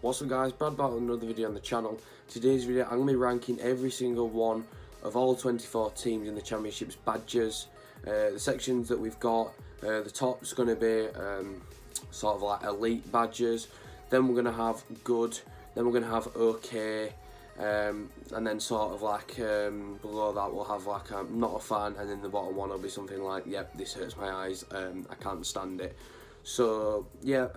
What's up guys, Brad back with another video on the channel. Today's video I'm going to be ranking every single one of all 24 teams in the Championship's badges. The sections that we've got, the top's going to be sort of like elite badges, then we're going to have good, then we're going to have okay, and then sort of like below that we'll have like not a fan, and then the bottom one will be something like, yep, this hurts my eyes, I can't stand it. So yeah,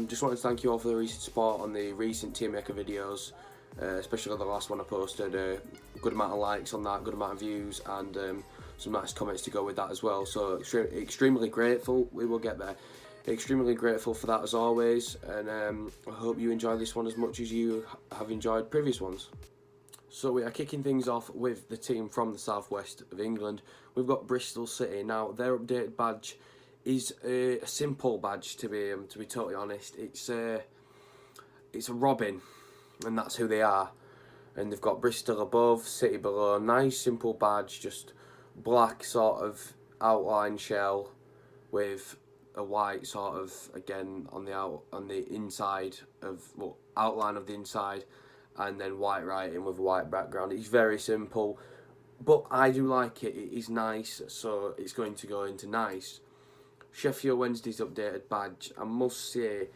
just wanted to thank you all for the recent support on the recent Team Maker videos, especially the last one I posted. Good amount of likes on that, good amount of views, and some nice comments to go with that as well. So extremely grateful. We will get there. Extremely grateful for that as always, and I hope you enjoy this one as much as you have enjoyed previous ones. So we are kicking things off with the team from the southwest of England. We've got Bristol City. Now their updated badge is a simple badge, to be totally honest. It's a robin, and that's who they are. And they've got Bristol above, City below. Nice simple badge, just black sort of outline shell with a white sort of, again, on the inside of, well, outline of the inside, and then white writing with a white background. It's very simple, but I do like it. It is nice, so it's going to go into nice. Sheffield Wednesday's updated badge, I must say,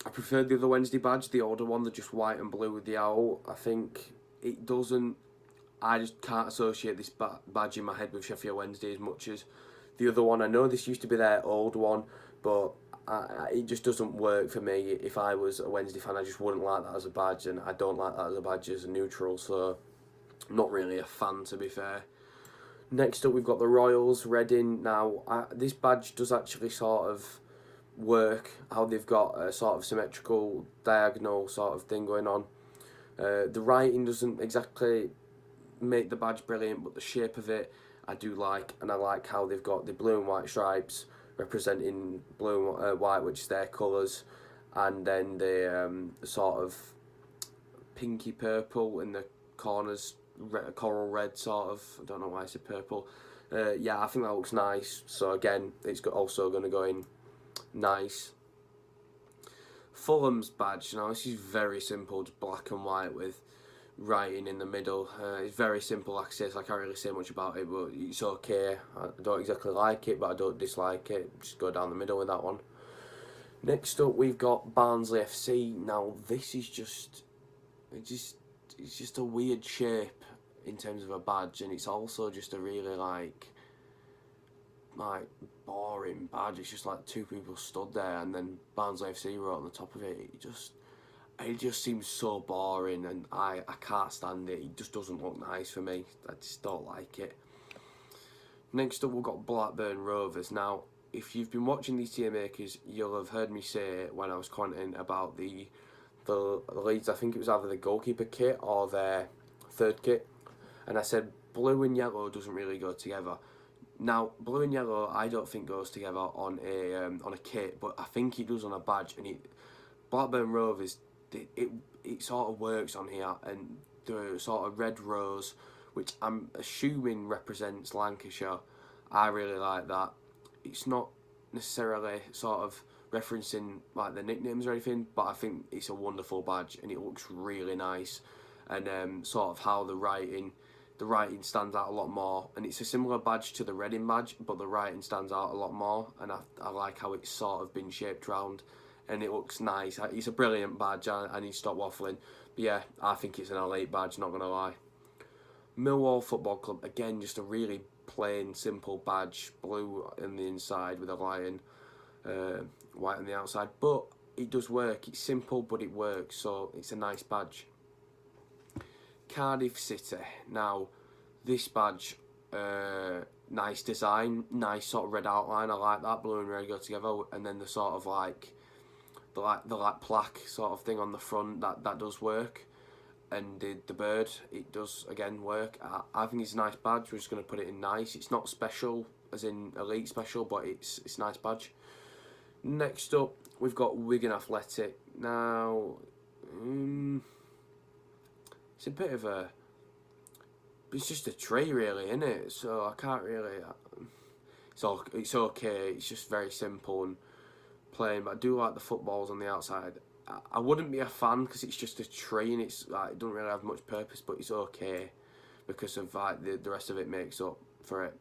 I prefer the other Wednesday badge, the older one, the just white and blue with the owl. I think it doesn't, I just can't associate this badge in my head with Sheffield Wednesday as much as the other one. I know this used to be their old one, but it just doesn't work for me. If I was a Wednesday fan, I just wouldn't like that as a badge, and I don't like that as a badge as a neutral, so I'm not really a fan, to be fair. Next up, we've got the Royals, Reading. Now, this badge does actually sort of work, how they've got a sort of symmetrical, diagonal sort of thing going on. The writing doesn't exactly make the badge brilliant, but the shape of it I do like, and I like how they've got the blue and white stripes representing blue and white, which is their colours, and then the sort of pinky purple in the corners, coral red sort of, I don't know why I said purple. Yeah, I think that looks nice, so again, it's also going to go in nice. Fulham's badge, now this is very simple, just black and white with writing in the middle. It's very simple, like I say, so I can't really say much about it, but it's okay. I don't exactly like it, but I don't dislike it. Just go down the middle with that one. Next up, we've got Barnsley FC. Now this is it's just a weird shape in terms of a badge, and it's also just a really like boring badge. It's just like two people stood there and then Barnsley FC wrote on the top of it. It just seems so boring, and I can't stand it. It just doesn't look nice for me. I just don't like it. Next up, we've got Blackburn Rovers. Now, if you've been watching these tier makers, you'll have heard me say when I was commenting about the Leeds, I think it was either the goalkeeper kit or their third kit, and I said blue and yellow doesn't really go together. Now, blue and yellow I don't think goes together on a kit, but I think it does on a badge, and Blackburn Rovers, it sort of works on here, and the sort of red rose, which I'm assuming represents Lancashire, I really like that. It's not necessarily sort of referencing like the nicknames or anything, but I think it's a wonderful badge and it looks really nice, and sort of how the writing stands out a lot more, and it's a similar badge to the Reading badge, but the writing stands out a lot more, and I like how it's sort of been shaped round, and it looks nice. It's a brilliant badge. I need to stop waffling, but yeah, I think it's an elite badge, not gonna lie. Millwall Football Club, again, just a really plain, simple badge, blue on the inside with a lion, white on the outside, but it does work. It's simple, but it works, so it's a nice badge. Cardiff City. Now, this badge, nice design, nice sort of red outline. I like that. Blue and red go together, and then the sort of like the plaque sort of thing on the front, that does work. And the bird, it does again work. I think it's a nice badge. We're just going to put it in nice. It's not special as in elite special, but it's a nice badge. Next up, we've got Wigan Athletic. Now, it's a bit of a, it's just a tree really, isn't it? So I can't really, it's okay. It's just very simple and plain, but I do like the footballs on the outside. I wouldn't be a fan because it's just a tree and it's like it doesn't really have much purpose, but it's okay because of like the rest of it makes up for it.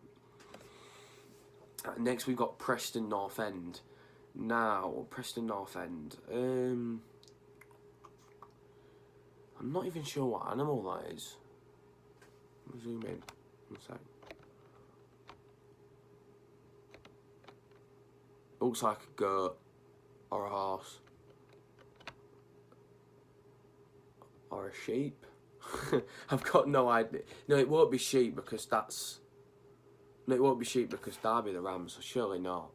Next we've got Preston North End. Now Preston North End. I'm not even sure what animal that is. I'll zoom in. One sec. Looks like a goat or a horse or a sheep. I've got no idea. No, it won't be sheep because that's. No, it won't be sheep because Derby the Rams. So surely not.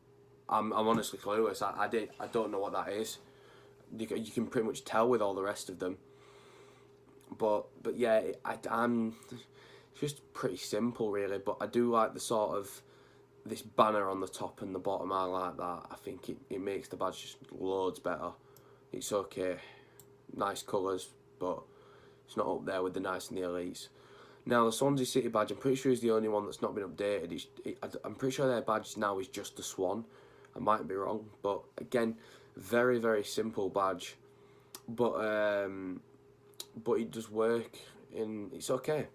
I'm honestly clueless. I don't know what that is. You can pretty much tell with all the rest of them. But yeah, I'm. It's just pretty simple really. But I do like the sort of this banner on the top and the bottom. I like that. I think it makes the badge just loads better. It's okay. Nice colours, but it's not up there with the nice and the elites. Now the Swansea City badge, I'm pretty sure is the only one that's not been updated. I'm pretty sure their badge now is just the swan. I might be wrong, but again, very very simple badge, but it does work and it's okay.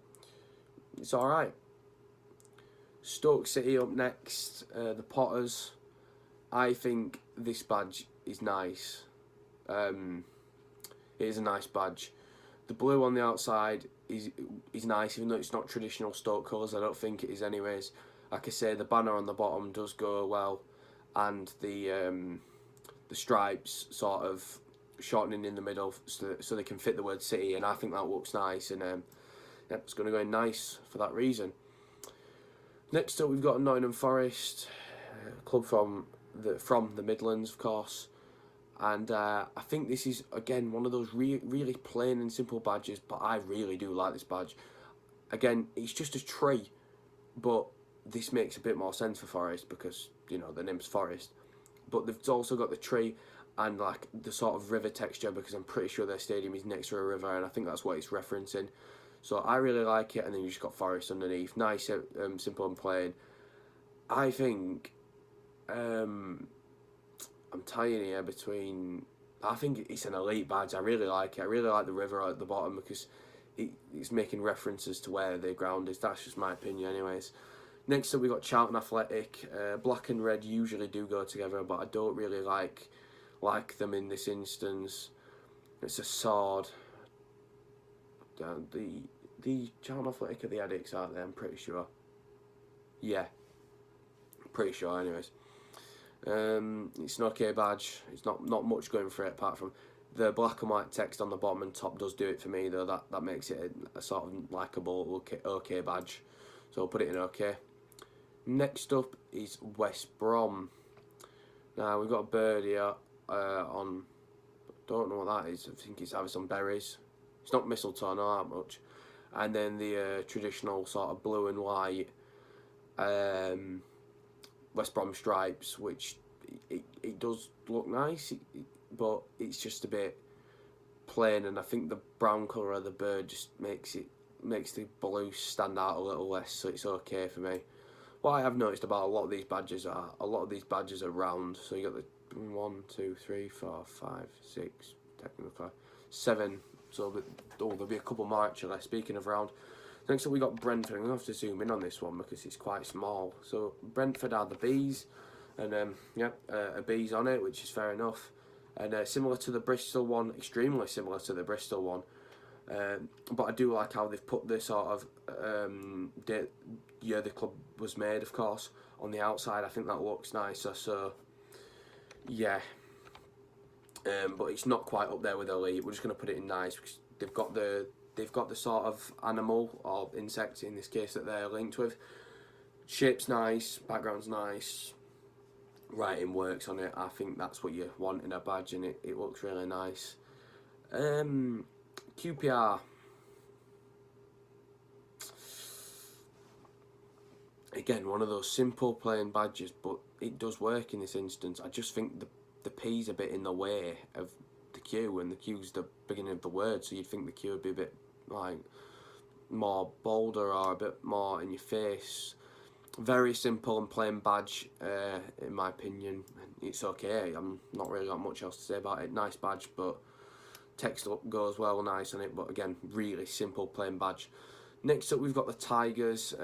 It's all right. Stoke City up next. The Potters. I think this badge is nice. It is a nice badge. The blue on the outside is nice, even though it's not traditional Stoke colours. I don't think it is anyways. Like I say, the banner on the bottom does go well, and the stripes sort of shortening in the middle so they can fit the word City, and I think that looks nice, and yep, it's going to go in nice for that reason. Next up, we've got Nottingham Forest, club from the Midlands, of course. And I think this is, again, one of those really plain and simple badges, but I really do like this badge. Again, it's just a tree, but this makes a bit more sense for Forest because, you know, the name's Forest. But they've also got the tree and, like, the sort of river texture because I'm pretty sure their stadium is next to a river and I think that's what it's referencing. So I really like it, and then you just got Forest underneath. Nice, simple and plain. I think... I'm tying here between. I think it's an elite badge. I really like it. I really like the river at the bottom because it's making references to where the ground is. That's just my opinion, anyways. Next up, we got Charlton Athletic. Black and red usually do go together, but I don't really like them in this instance. It's a sword. The Charlton Athletic are the addicts, aren't they? I'm pretty sure. Yeah, pretty sure, anyways. It's an okay badge. It's not much going for it apart from the black and white text on the bottom and top does do it for me though. That makes it a sort of likeable okay badge. So I'll put it in okay. Next up is West Brom. Now we've got a bird here on. Don't know what that is. I think it's having some berries. It's not mistletoe, not that much. And then the traditional sort of blue and white. West Brom stripes, which it does look nice, but it's just a bit plain, and I think the brown colour of the bird just makes the blue stand out a little less, so it's okay for me. What I have noticed about a lot of these badges are round, so you got the 1, 2, 3, 4, 5, 6, technically 7. So there'll be a couple more actually. Speaking of round. Next up we got Brentford. I'm going to have to zoom in on this one because it's quite small. So Brentford are the bees, and a bees on it, which is fair enough. And similar to the Bristol one, extremely similar to the Bristol one. But I do like how they've put this sort of the club was made, of course, on the outside. I think that looks nicer. So yeah, but it's not quite up there with elite. We're just going to put it in nice because they've got the sort of animal or insect in this case that they're linked with. Shape's nice, background's nice, writing works on it. I think that's what you want in a badge, and it looks really nice. QPR. Again, one of those simple plain badges, but it does work in this instance. I just think the P's a bit in the way of the Q, and the Q's the beginning of the word, so you'd think the Q would be a bit like more bolder or a bit more in your face. Very simple and plain badge, in my opinion. It's okay. I'm not really got much else to say about it. Nice badge, but text goes well nice on it. But again, really simple, plain badge. Next up, we've got the Tigers,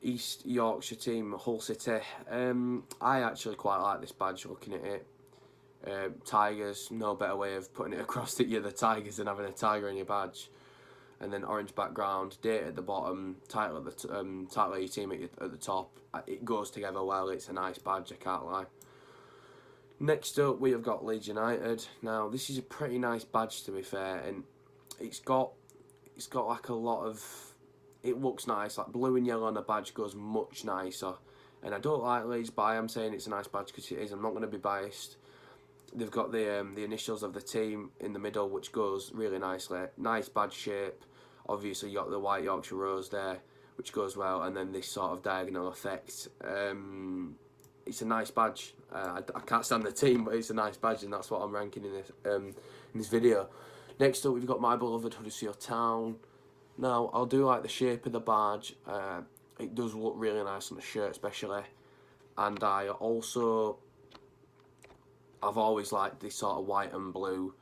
East Yorkshire team, Hull City. I actually quite like this badge. Looking at it, Tigers. No better way of putting it across that you're the Tigers than having a tiger in your badge. And then orange background, date at the bottom, title at the title of your team at the top. It goes together well. It's a nice badge, I can't lie. Next up, we have got Leeds United. Now, this is a pretty nice badge, to be fair, and it's got like a lot of. It looks nice. Like blue and yellow on a badge goes much nicer. And I don't like Leeds, but I am saying it's a nice badge because it is. I'm not going to be biased. They've got the initials of the team in the middle, which goes really nicely. Nice badge shape. Obviously, you got the white Yorkshire rose there, which goes well, and then this sort of diagonal effect. It's a nice badge. I can't stand the team, but it's a nice badge, and that's what I'm ranking in this video. Next up, we've got my beloved Huddersfield Town. Now, I'll do like the shape of the badge. It does look really nice on the shirt, especially, and I've always liked this sort of white and blue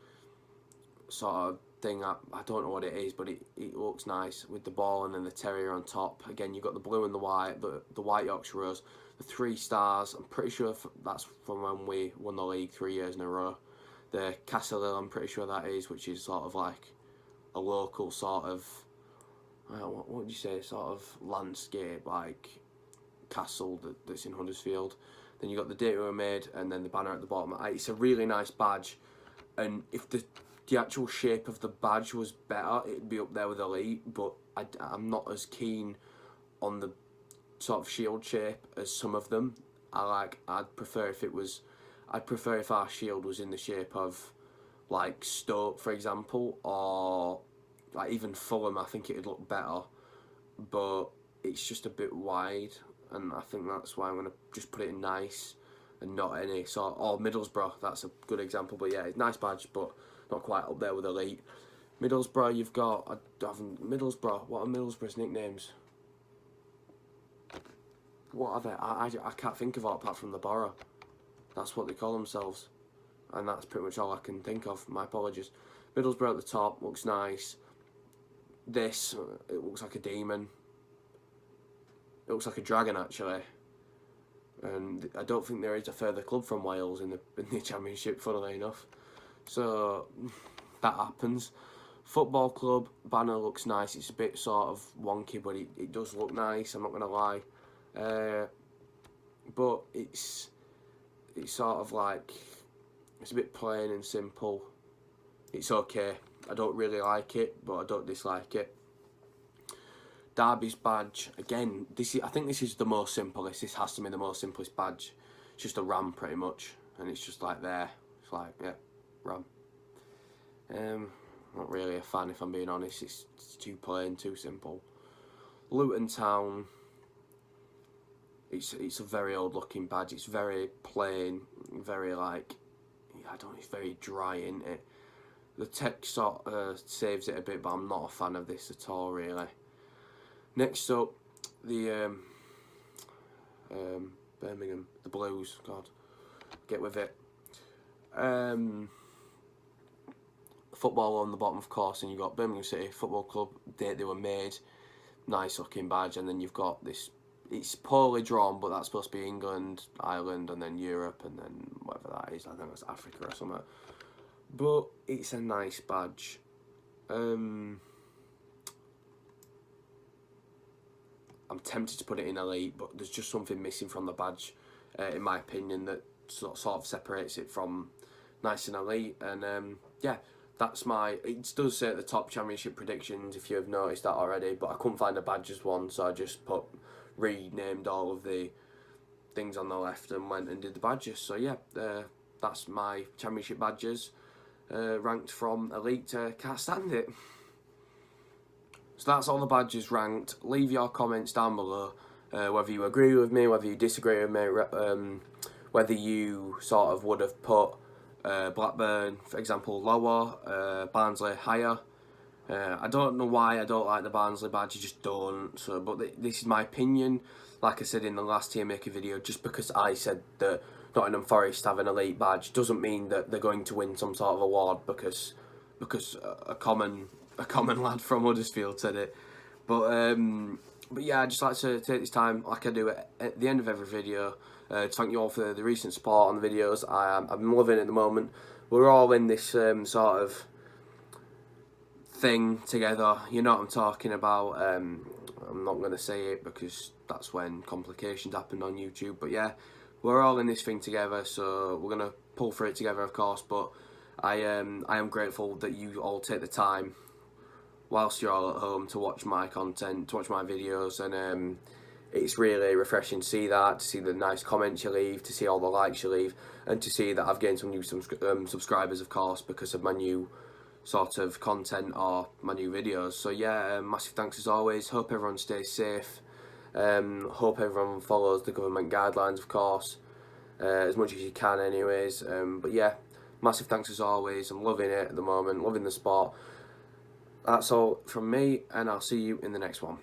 sort of thing. I don't know what it is, but it looks nice with the ball and then the terrier on top. Again, you've got the blue and the white, the white Yorkshire rose, the 3 stars. I'm pretty sure that's from when we won the league 3 years in a row. The Castle Hill, I'm pretty sure that is, which is sort of like a local sort of, what would you say, sort of landscape, like castle that's in Huddersfield. Then you got the date we were made, and then the banner at the bottom. It's a really nice badge, and if the actual shape of the badge was better, it'd be up there with elite. But I'm not as keen on the sort of shield shape as some of them. I'd prefer if our shield was in the shape of like Stoke, for example, or like even Fulham. I think it'd look better, but it's just a bit wide, and I think that's why I'm gonna just put it in nice and not any sort. Or Middlesbrough, that's a good example. But yeah, it's a nice badge, but not quite up there with elite. Middlesbrough, you've got Middlesbrough. What are Middlesbrough's nicknames? What are they? I can't think of it apart from the borough. That's what they call themselves, and that's pretty much all I can think of. My apologies. Middlesbrough at the top looks nice. This, it looks like a demon. It looks like a dragon, actually. And I don't think there is a further club from Wales in the Championship, funnily enough. So that happens. Football club banner looks nice. It's a bit sort of wonky, but it does look nice. I'm not gonna lie. But it's sort of like, it's a bit plain and simple. It's okay. I don't really like it, but I don't dislike it. Derby's badge, again, I think this is the most simplest. This has to be the most simplest badge. It's just a ram, pretty much, and it's just like there. It's like, yeah, ram. Not really a fan, if I'm being honest. It's too plain, too simple. Luton Town. It's a very old looking badge. It's very plain, very like, I don't know, it's very dry, isn't it? The text sort saves it a bit, but I'm not a fan of this at all, really. Next up, the Birmingham, the Blues. God, get with it. Football on the bottom, of course, and you've got Birmingham City Football Club, date they were made. Nice looking badge, and then you've got this. It's poorly drawn, but that's supposed to be England, Ireland, and then Europe, and then whatever that is. I think it's Africa or something. But it's a nice badge. I'm tempted to put it in elite, but there's just something missing from the badge, in my opinion, that sort of separates it from nice and elite. And yeah, that's it does say at the top Championship predictions, if you have noticed that already, but I couldn't find a badges one, so I just renamed all of the things on the left and went and did the badges. So yeah, that's my Championship badges, ranked from elite to can't stand it. So that's all the badges ranked. Leave your comments down below, whether you agree with me, whether you disagree with me, whether you sort of would have put Blackburn, for example, lower, Barnsley higher. I don't know why I don't like the Barnsley badge, I just don't. So, but this is my opinion. Like I said in the last Team Maker video, just because I said that Nottingham Forest have an elite badge doesn't mean that they're going to win some sort of award because a common lad from Huddersfield said it. But yeah, I'd just like to take this time, like I do at the end of every video, to thank you all for the recent support on the videos. I'm loving it at the moment. We're all in this sort of thing together, you know what I'm talking about. I'm not going to say it because that's when complications happened on YouTube, but yeah, we're all in this thing together, so we're going to pull through it together, of course. But I am grateful that you all take the time whilst you're all at home to watch my content, to watch my videos, and it's really refreshing to see that, to see the nice comments you leave, to see all the likes you leave, and to see that I've gained some new subscribers, of course, because of my new sort of content or my new videos. So yeah, massive thanks as always. Hope everyone stays safe. Hope everyone follows the government guidelines, of course, as much as you can anyways. But yeah, massive thanks as always. I'm loving it at the moment, loving the sport. That's all from me, and I'll see you in the next one.